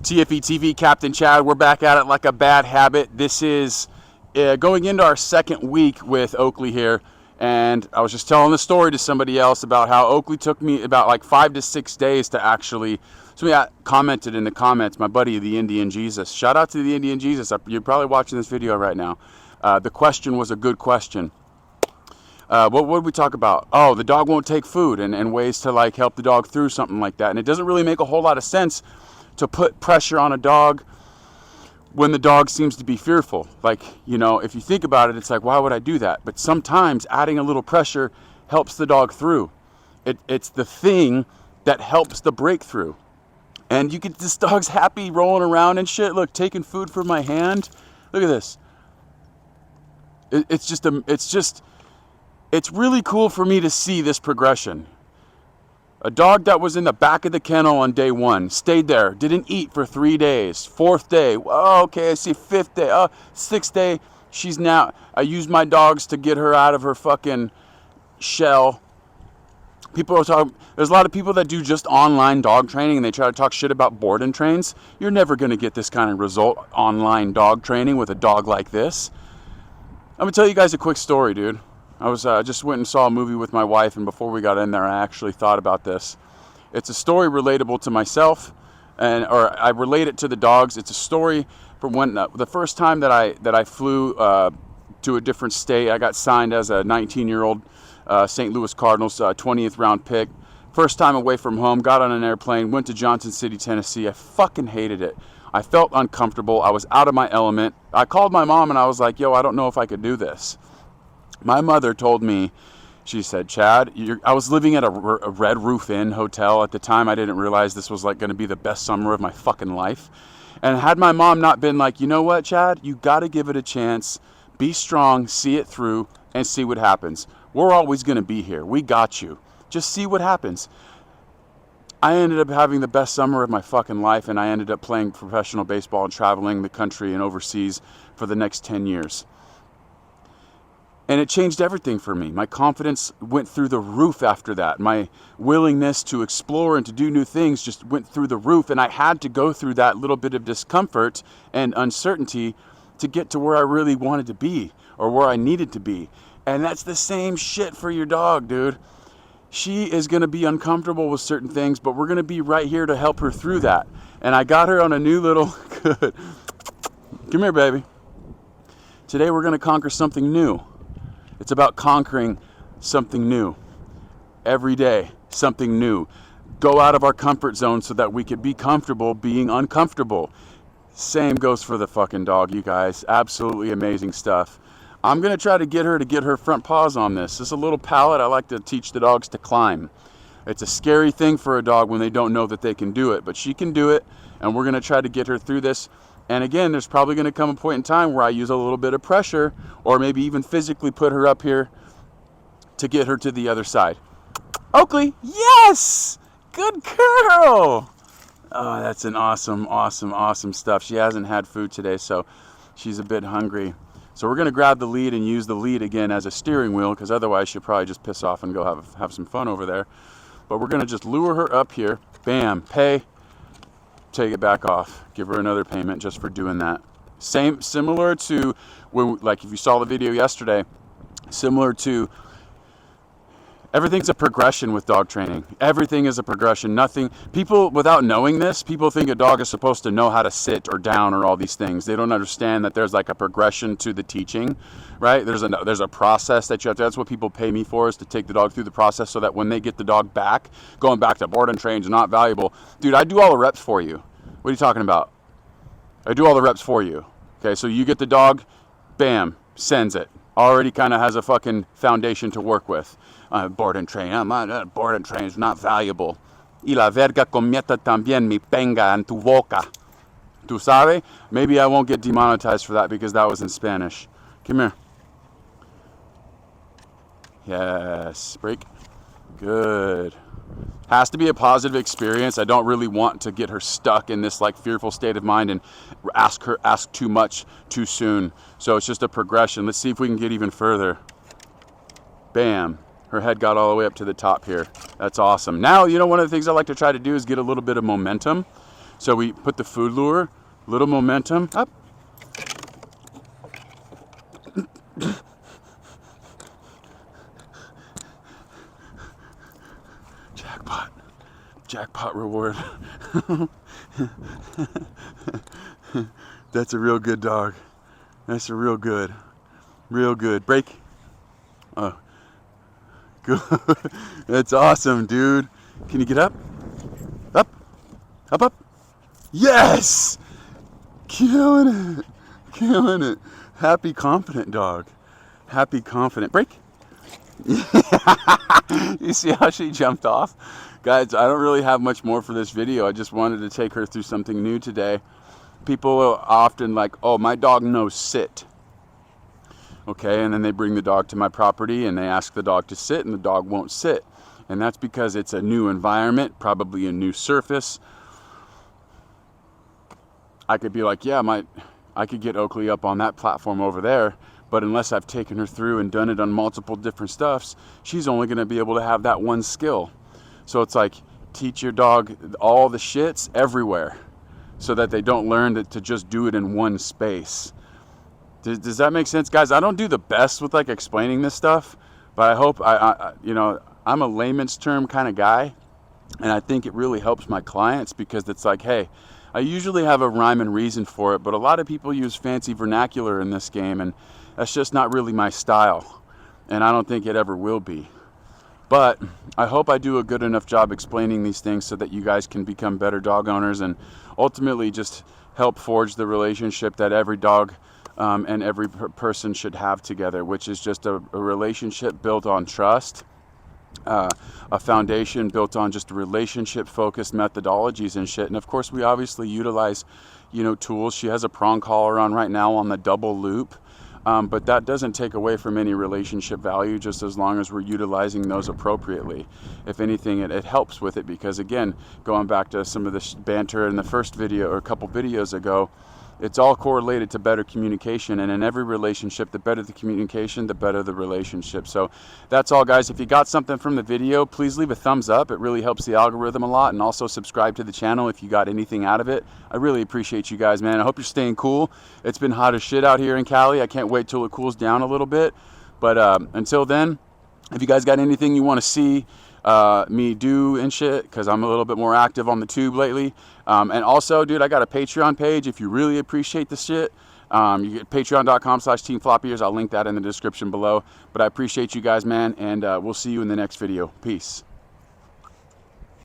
TFE TV, Captain Chad. We're back at it like a bad habit. This is going into our second week with Oakley here, and I was just telling the story to somebody else about how Oakley took me about like 5 to 6 days to actually. Somebody commented in the comments, my buddy, the Indian Jesus. Shout out to the Indian Jesus. You're probably watching this video right now. The question was a good question. What did we talk about? Oh, the dog won't take food and ways to like help the dog through something like that. And it doesn't really make a whole lot of sense to put pressure on a dog when the dog seems to be fearful. Like, you know, if you think about it, it's like, why would I do that? But sometimes adding a little pressure helps the dog through. It's the thing that helps the breakthrough. And you get this dog's happy rolling around and shit. Look, taking food from my hand. Look at this. It's really cool for me to see this progression. A dog that was in the back of the kennel on day 1, stayed there, didn't eat for 3 days. 4th day, oh, okay, I see 5th day, 6th day, she's now, I used my dogs to get her out of her fucking shell. People are talking, there's a lot of people that do just online dog training and they try to talk shit about board and trains. You're never going to get this kind of result online dog training with a dog like this. I'm going to tell you guys a quick story, dude. I was just went and saw a movie with my wife, and before we got in there, I actually thought about this. It's a story relatable to myself, or I relate it to the dogs. It's a story from when the first time that I flew to a different state. I got signed as a 19-year-old St. Louis Cardinals 20th round pick. First time away from home. Got on an airplane. Went to Johnson City, Tennessee. I fucking hated it. I felt uncomfortable. I was out of my element. I called my mom and I was like, "Yo, I don't know if I could do this." My mother told me, she said, "Chad, I was living at a Red Roof Inn hotel at the time. I didn't realize this was like going to be the best summer of my fucking life. And had my mom not been like, you know what, Chad, you got to give it a chance, be strong, see it through, and see what happens. We're always going to be here. We got you. Just see what happens." I ended up having the best summer of my fucking life, and I ended up playing professional baseball and traveling the country and overseas for the next 10 years. And it changed everything for me. My confidence went through the roof after that. My willingness to explore and to do new things just went through the roof. And I had to go through that little bit of discomfort and uncertainty to get to where I really wanted to be or where I needed to be. And that's the same shit for your dog, dude. She is going to be uncomfortable with certain things, but we're going to be right here to help her through that. And I got her on a new little... Good. Come here, baby. Today we're going to conquer something new. It's about conquering something new. Every day, something new. Go out of our comfort zone so that we can be comfortable being uncomfortable. Same goes for the fucking dog, you guys. Absolutely amazing stuff. I'm going to try to get her front paws on this. This is a little pallet I like to teach the dogs to climb. It's a scary thing for a dog when they don't know that they can do it, but she can do it, and we're going to try to get her through this. And again, there's probably going to come a point in time where I use a little bit of pressure or maybe even physically put her up here to get her to the other side. Oakley, yes! Good girl! Oh, that's an awesome stuff. She hasn't had food today, so she's a bit hungry. So we're going to grab the lead and use the lead again as a steering wheel, because otherwise she'll probably just piss off and go have some fun over there. But we're going to just lure her up here. Bam, pay. Take it back off. Give her another payment just for doing that. Similar to when, like if you saw the video yesterday, similar to everything's a progression with dog training. Everything is a progression. Nothing, people without knowing this, people think a dog is supposed to know how to sit or down or all these things. They don't understand that there's like a progression to the teaching, right? There's a process that you have to, that's what people pay me for, is to take the dog through the process so that when they get the dog back, going back to board and train is not valuable. Dude, I do all the reps for you. What are you talking about? I do all the reps for you. Okay, so you get the dog, bam, sends it. Already kind of has a fucking foundation to work with. Board and train. Board and train is not valuable. Y la verga comieta también mi penga en tu boca. Tu sabe? Maybe I won't get demonetized for that because that was in Spanish. Come here. Yes. Break. Good. Has to be a positive experience. I don't really want to get her stuck in this like fearful state of mind and ask too much too soon. So it's just a progression. Let's see if we can get even further. Bam. Her head got all the way up to the top here. That's awesome. Now, you know, one of the things I like to try to do is get a little bit of momentum. So we put the food lure, little momentum, up. Jackpot. Jackpot reward. That's a real good dog. That's a real good. Real good. Break. Oh. Good. That's awesome, dude. Can you get up? Up. Up, up. Yes! Killing it. Killing it. Happy, confident dog. Happy, confident. Break. You see how she jumped off? Guys, I don't really have much more for this video. I just wanted to take her through something new today. People are often like, oh, my dog knows sit. Okay, and then they bring the dog to my property and they ask the dog to sit and the dog won't sit. And that's because it's a new environment, probably a new surface. I could be like, yeah, I could get Oakley up on that platform over there, but unless I've taken her through and done it on multiple different stuffs, she's only going to be able to have that one skill. So it's like, teach your dog all the shits everywhere so that they don't learn to just do it in one space. Does that make sense, guys? I don't do the best with like explaining this stuff, but I hope you know, I'm a layman's term kind of guy, and I think it really helps my clients because it's like, hey, I usually have a rhyme and reason for it, but a lot of people use fancy vernacular in this game, and that's just not really my style, and I don't think it ever will be. But I hope I do a good enough job explaining these things so that you guys can become better dog owners and ultimately just help forge the relationship that every dog and every person should have together, which is just a relationship built on trust, a foundation built on just relationship-focused methodologies and shit. And of course, we obviously utilize, you know, tools. She has a prong collar on right now on the double loop, but that doesn't take away from any relationship value, just as long as we're utilizing those appropriately. If anything, it helps with it because, again, going back to some of the banter in the first video or a couple videos ago, it's all correlated to better communication, and in every relationship, the better the communication, the better the relationship. So that's all, guys. If you got something from the video, please leave a thumbs up. It really helps the algorithm a lot, and also subscribe to the channel if you got anything out of it. I really appreciate you guys, man. I hope you're staying cool. It's been hot as shit out here in Cali. I can't wait till it cools down a little bit. But until then, if you guys got anything you want to see me do and shit, because I'm a little bit more active on the tube lately. And also, dude, I got a Patreon page if you really appreciate the shit. You get patreon.com/teamfloppyears. I'll link that in the description below. But I appreciate you guys, man, and we'll see you in the next video. Peace.